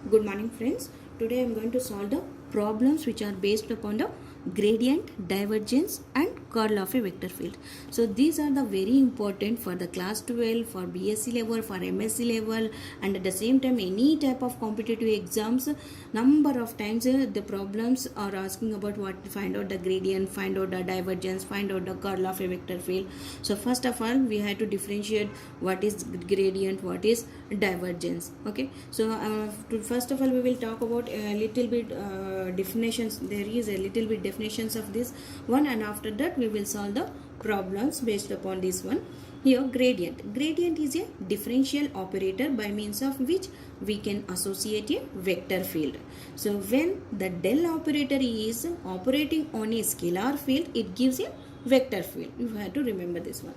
Good morning friends. Today I am going to solve the problems which are based upon the gradient, divergence and curl of a vector field. So these are the very important for the class 12, for BSc level, for MSc level, and at the same time any type of competitive exams. Number of times the problems are asking about what to find out the gradient, find out the divergence, find out the curl of a vector field. So first of all we have to differentiate what is gradient, what is divergence. Okay, so first of all we will talk about a little bit definitions. There is a little bit definitions of this one, and after that we will solve the problems based upon this one. Here gradient is a differential operator by means of which we can associate a vector field. So when the del operator is operating on a scalar field, it gives a vector field. You have to remember this one.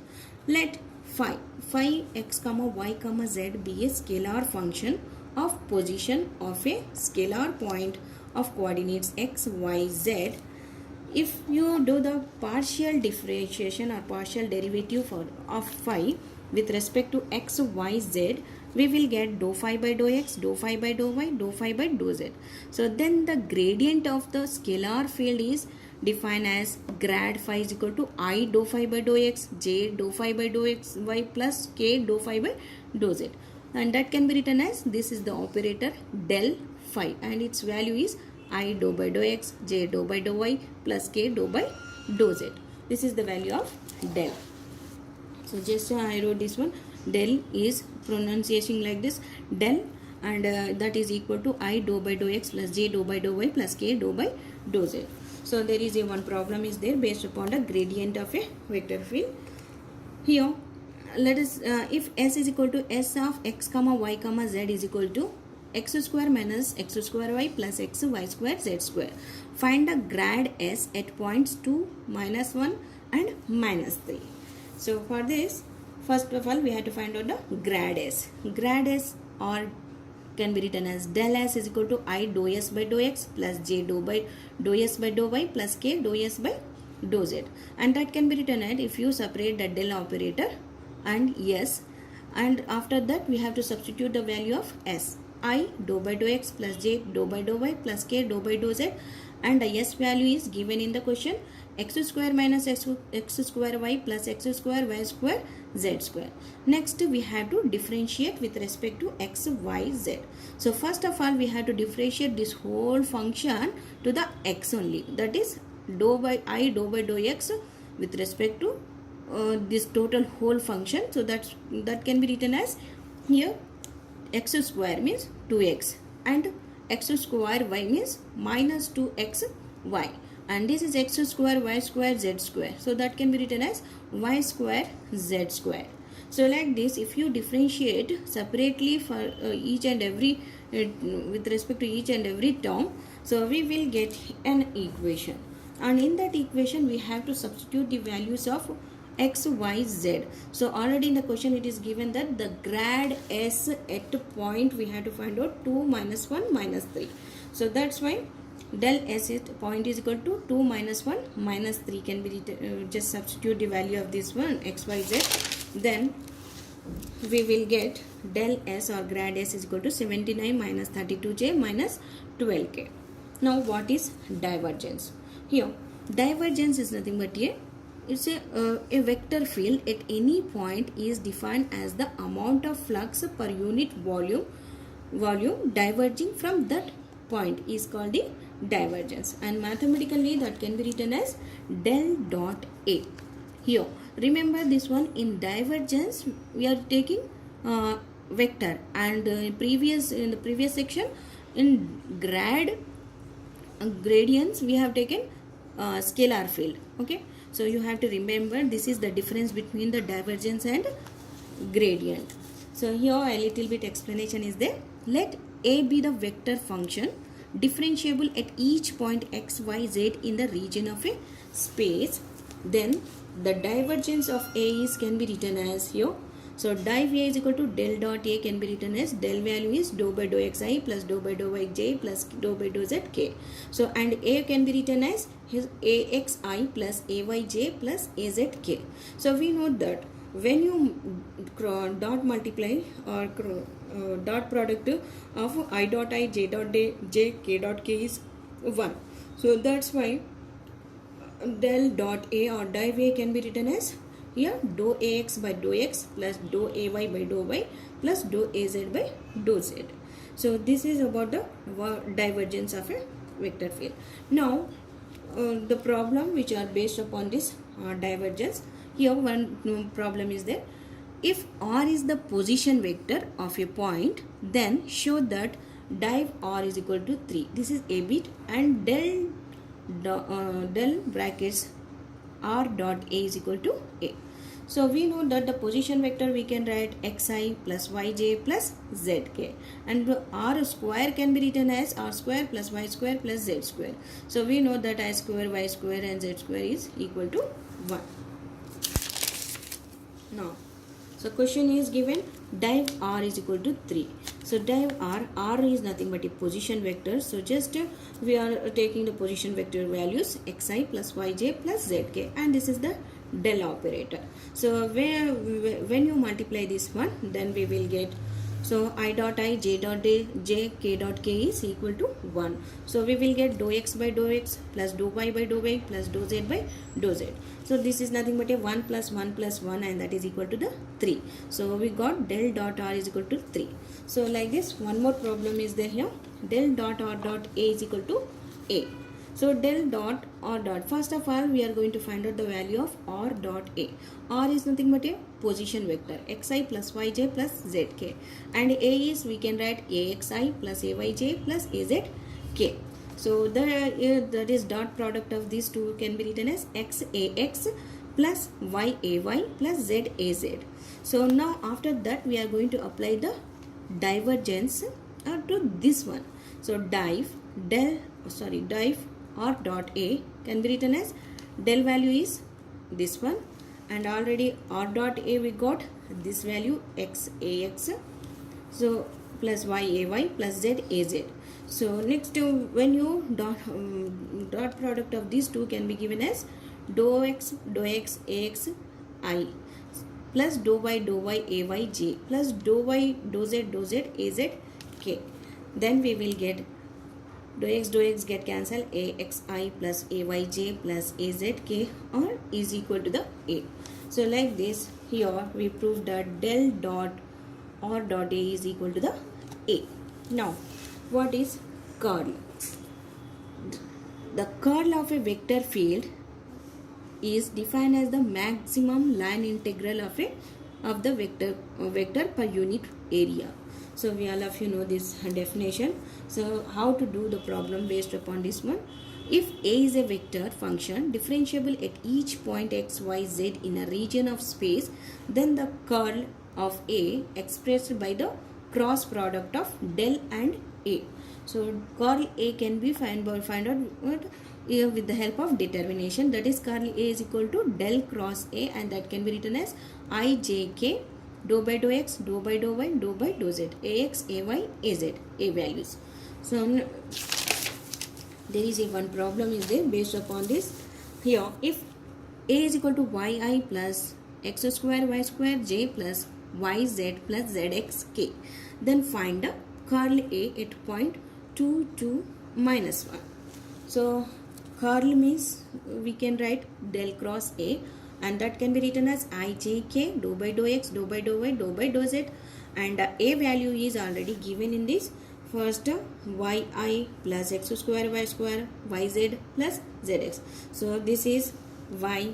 Let phi x comma y comma z be a scalar function of position of a scalar point of coordinates x, y, z. If you do the partial differentiation or partial derivative of phi with respect to x, y, z, we will get dou phi by dou x, dou phi by dou y, dou phi by dou z. So then the gradient of the scalar field is defined as grad phi is equal to I dou phi by dou x, j dou phi by dou x, y plus k dou phi by dou z. And that can be written as, this is the operator del phi and its value is I dou by dou x, j dou by dou y plus k dou by dou z. This is the value of del. So just I wrote this one. Del is pronunciation like this, del, and that is equal to I dou by dou x plus j dou by dou y plus k dou by dou z. So there is a one problem is there based upon the gradient of a vector field. Here let us if s is equal to s of x comma y comma z is equal to x square minus x square y plus x y square z square. Find the grad s at points 2, minus 1 and minus 3. So for this, first of all we have to find out the grad s. Grad s or can be written as del s is equal to I dou s by dou x plus j dou s by dou y plus k dou s by dou z. And that can be written as, if you separate the del operator and s, and after that we have to substitute the value of s. I dou by dou x plus j dou by dou y plus k dou by dou z, and the s value is given in the question, x square minus x square y plus x square y square z square. Next we have to differentiate with respect to x, y, z. So first of all we have to differentiate this whole function to the x only, that is dou by I dou by dou x with respect to this total whole function. So that can be written as, here x square means 2x and x square y means minus 2x y, and this is x square y square z square. So that can be written as y square z square. So like this, if you differentiate separately for each and every with respect to each and every term, so we will get an equation, and in that equation we have to substitute the values of x, y, z. So already in the question it is given that the grad s at point we have to find out 2, minus 1, minus 3. So that's why del s at point is equal to 2, minus 1, minus 3 can be just substitute the value of this one x, y, z. Then we will get del s or grad s is equal to 79 minus 32j minus 12k. Now what is divergence? Here divergence is nothing but it's a vector field at any point is defined as the amount of flux per unit volume diverging from that point is called the divergence, and mathematically that can be written as del dot A. Here remember this one, in divergence we are taking vector, and in the previous section in gradients we have taken scalar field. Okay, so you have to remember this is the difference between the divergence and gradient. So here a little bit explanation is there. Let A be the vector function differentiable at each point x, y, z in the region of a space. Then the divergence of A is can be written as here. So div A is equal to del dot A can be written as del value is dou by dou xi plus dou by dou yj plus dou by dou zk. So and A can be written as his axi plus ayj plus azk. So we know that when you dot multiply or dot product of I dot I, j dot j, k dot k is 1. So that's why del dot a or div a can be written as here dou ax by dou x plus dou ay by dou y plus dou az by dou z. So this is about the divergence of a vector field. Now the problem which are based upon this divergence, here one problem is there. If r is the position vector of a point, then show that div r is equal to 3. This is a bit, and del brackets r dot a is equal to a. So we know that the position vector we can write xi plus yj plus zk, and r square can be written as r square plus y square plus z square. So we know that I square, y square and z square is equal to 1. Now, so question is given div r is equal to 3. So div r is nothing but a position vector. So just we are taking the position vector values xi plus yj plus zk, and this is the del operator. So when you multiply this one, then we will get, so I dot I, j dot j, k dot k is equal to 1. So we will get dou x by dou x plus dou y by dou y plus dou z by dou z. So this is nothing but a 1 plus 1 plus 1, and that is equal to the 3. So we got del dot r is equal to 3. So like this, one more problem is there here. Del dot r dot a is equal to a. So del dot r dot, first of all we are going to find out the value of r dot a. R is nothing but a position vector xi plus yj plus zk, and a is we can write axi plus ayj plus azk. So that is dot product of these two can be written as xax plus yay plus zaz. So now after that we are going to apply the divergence to this one. So div r dot a can be written as del value is this one, and already r dot a we got this value xax, so plus yay plus zaz. So next when you dot product of these two can be given as dou x ax I plus dou y ay j plus dou y dou z az k. Then we will get dou x get cancelled, axi plus ayj plus azk or is equal to the a. So like this, here we prove that del dot r dot a is equal to the a. Now what is curl? The curl of a vector field is defined as the maximum line integral of the vector per unit area. So we all of you know this definition. So how to do the problem based upon this one? If a is a vector function differentiable at each point x, y, z in a region of space, then the curl of a expressed by the cross product of del and a. So curl a can be find out with the help of determination, that is curl a is equal to del cross a, and that can be written as ijk dou by dou x, dou by dou y, dou by dou z, ax, ay, az, a values. So there is one problem is there based upon this. Here if a is equal to yi plus x square y square j plus yz plus zx k, then find the curl a at point 2, 2, minus 1. So curl means we can write del cross a, and that can be written as ijk dou by dou x, dou by dou y, dou by dou z, and a value is already given in this. First yi plus x square y square yz plus zx. So this is y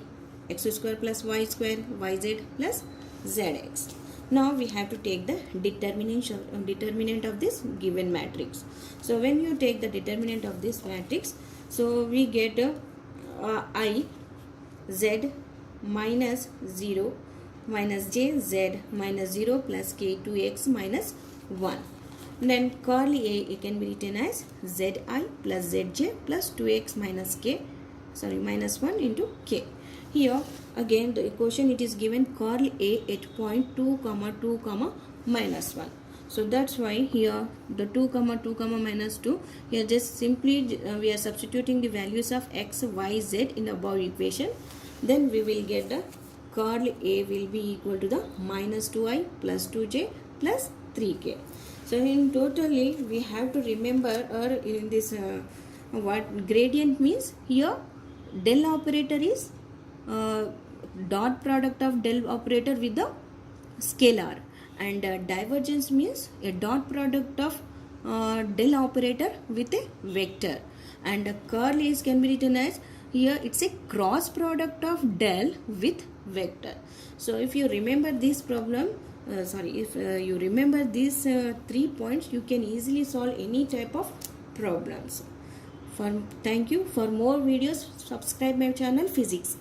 x square plus y square yz plus zx. Now we have to take the determinant of this given matrix. So when you take the determinant of this matrix, so we get I z minus 0 minus j z minus 0 plus k 2x minus 1. Then curl a can be written as zi plus zj plus 2x minus k, minus 1 into k. Here again the equation it is given curl a at point 2, 2, minus 1. So that's why here the 2, 2, minus 2, here just simply we are substituting the values of x, y, z in the above equation. Then we will get the curl a will be equal to the minus 2i plus 2j plus 3k. So in totally we have to remember or in this what gradient means. Here del operator is uh, dot product of del operator with the scalar, and divergence means a dot product of del operator with a vector, and curl is can be written as, here it's a cross product of del with vector. So if you remember this problem, if you remember these 3 points, you can easily solve any type of problems. Thank you. For more videos, subscribe my channel Physics.